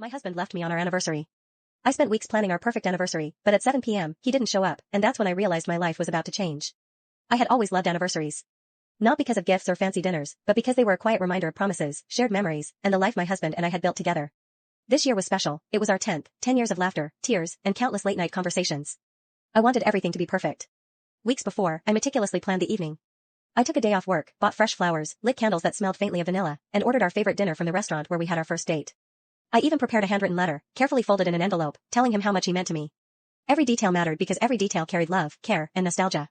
My husband left me on our anniversary. I spent weeks planning our perfect anniversary, but at 7 p.m., he didn't show up, and that's when I realized my life was about to change. I had always loved anniversaries. Not because of gifts or fancy dinners, but because they were a quiet reminder of promises, shared memories, and the life my husband and I had built together. This year was special. It was our 10 years of laughter, tears, and countless late-night conversations. I wanted everything to be perfect. Weeks before, I meticulously planned the evening. I took a day off work, bought fresh flowers, lit candles that smelled faintly of vanilla, and ordered our favorite dinner from the restaurant where we had our first date. I even prepared a handwritten letter, carefully folded in an envelope, telling him how much he meant to me. Every detail mattered because every detail carried love, care, and nostalgia.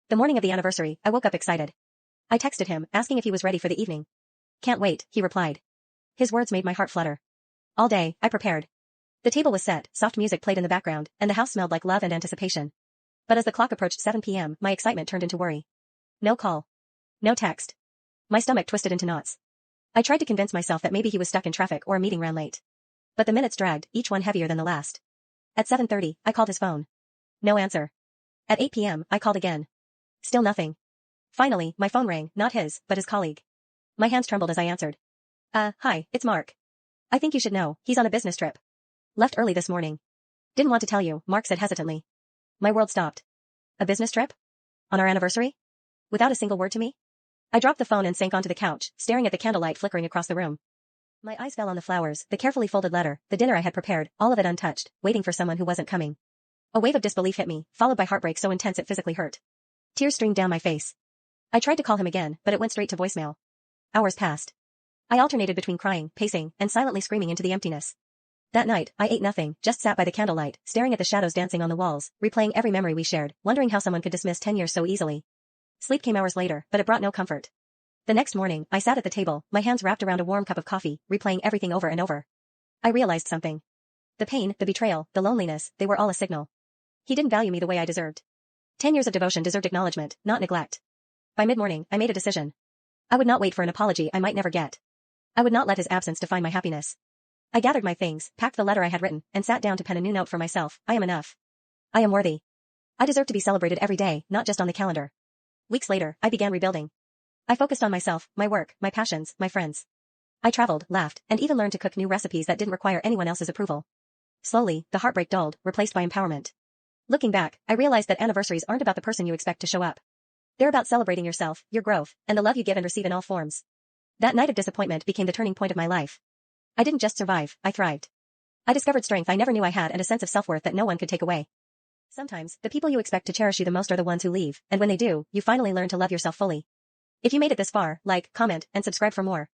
The morning of the anniversary, I woke up excited. I texted him, asking if he was ready for the evening. "Can't wait," he replied. His words made my heart flutter. All day, I prepared. The table was set, soft music played in the background, and the house smelled like love and anticipation. But as the clock approached 7 p.m., my excitement turned into worry. No call. No text. My stomach twisted into knots. I tried to convince myself that maybe he was stuck in traffic or a meeting ran late. But the minutes dragged, each one heavier than the last. At 7:30, I called his phone. No answer. At 8 p.m., I called again. Still nothing. Finally, my phone rang, not his, but his colleague. My hands trembled as I answered. Hi, it's Mark. I think you should know, he's on a business trip. Left early this morning. Didn't want to tell you, Mark said hesitantly. My world stopped. A business trip? On our anniversary? Without a single word to me? I dropped the phone and sank onto the couch, staring at the candlelight flickering across the room. My eyes fell on the flowers, the carefully folded letter, the dinner I had prepared, all of it untouched, waiting for someone who wasn't coming. A wave of disbelief hit me, followed by heartbreak so intense it physically hurt. Tears streamed down my face. I tried to call him again, but it went straight to voicemail. Hours passed. I alternated between crying, pacing, and silently screaming into the emptiness. That night, I ate nothing, just sat by the candlelight, staring at the shadows dancing on the walls, replaying every memory we shared, wondering how someone could dismiss 10 years so easily. Sleep came hours later, but it brought no comfort. The next morning, I sat at the table, my hands wrapped around a warm cup of coffee, replaying everything over and over. I realized something. The pain, the betrayal, the loneliness, they were all a signal. He didn't value me the way I deserved. 10 years of devotion deserved acknowledgement, not neglect. By mid-morning, I made a decision. I would not wait for an apology I might never get. I would not let his absence define my happiness. I gathered my things, packed the letter I had written, and sat down to pen a new note for myself. I am enough. I am worthy. I deserve to be celebrated every day, not just on the calendar. Weeks later, I began rebuilding. I focused on myself, my work, my passions, my friends. I traveled, laughed, and even learned to cook new recipes that didn't require anyone else's approval. Slowly, the heartbreak dulled, replaced by empowerment. Looking back, I realized that anniversaries aren't about the person you expect to show up. They're about celebrating yourself, your growth, and the love you give and receive in all forms. That night of disappointment became the turning point of my life. I didn't just survive, I thrived. I discovered strength I never knew I had and a sense of self-worth that no one could take away. Sometimes, the people you expect to cherish you the most are the ones who leave, and when they do, you finally learn to love yourself fully. If you made it this far, like, comment, and subscribe for more.